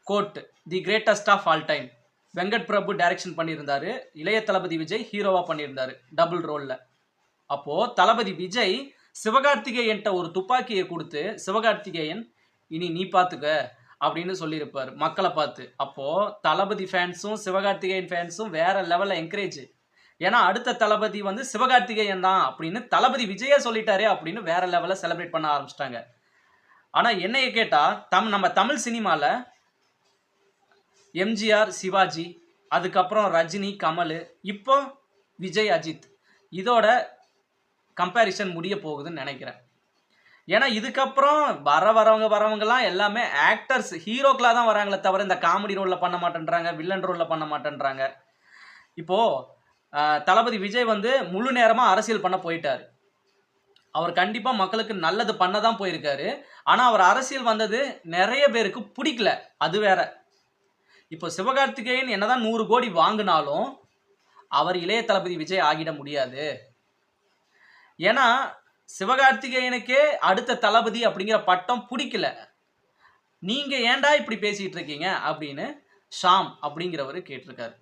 Code the greatest of all time. Venkat Prabhu direction பண்ணியிருந்தாரு, இளைய தளபதி விஜய் ஹீரோவா பண்ணியிருந்தாரு டபுள் ரோல்ல. அப்போ தளபதி விஜய் சிவகார்த்திகேயன்ட்ட ஒரு துப்பாக்கியை கொடுத்து, சிவகார்த்திகேயன் இனி நீ பார்த்துக்க அப்படின்னு சொல்லியிருப்பார் மக்களை பார்த்து. அப்போ தளபதி ஃபேன்ஸும் சிவகார்த்திகேயன் ஃபேன்ஸும் வேற லெவலில் என்கரேஜ். ஏன்னா அடுத்த தளபதி வந்து சிவகார்த்திகேயன் தான் அப்படின்னு தளபதி விஜயே சொல்லிட்டாரே அப்படின்னு வேற லெவலில் செலிப்ரேட் பண்ண ஆரம்பிச்சிட்டாங்க. ஆனால் என்னைய கேட்டால் நம்ம தமிழ் சினிமாவில் எம்ஜிஆர், சிவாஜி, அதுக்கப்புறம் ரஜினி, கமல், இப்போ விஜய், அஜித், இதோட கம்பேரிசன் முடிய போகுதுன்னு நினைக்கிறேன். ஏன்னா இதுக்கப்புறம் வரவங்கலாம் எல்லாமே ஆக்டர்ஸ், ஹீரோக்களாக தான் வராங்களே தவிர இந்த காமெடி ரோலில் பண்ண மாட்டேன்றாங்க, வில்லன் ரோலில் பண்ண மாட்டேன்றாங்க. இப்போது தளபதி விஜய் வந்து முழு நேரமாக அரசியல் பண்ண போயிட்டார். அவர் கண்டிப்பாக மக்களுக்கு நல்லது பண்ண தான் போயிருக்காரு. ஆனால் அவர் அரசியல் வந்தது நிறைய பேருக்கு பிடிக்கல, அது வேற. இப்போ சிவகார்த்திகேயன் என்னதான் 100 கோடி வாங்கினாலும் அவர் இளைய தளபதி விஜய் ஆகிட முடியாது. ஏன்னா சிவகார்த்திகேயனுக்கே அடுத்த தளபதி அப்படிங்கிற பட்டம் பிடிக்கல. நீங்க ஏன்டா இப்படி பேசிட்டு இருக்கீங்க அப்படின்னு ஷாம் அப்படிங்கிறவர் கேட்டிருக்காரு.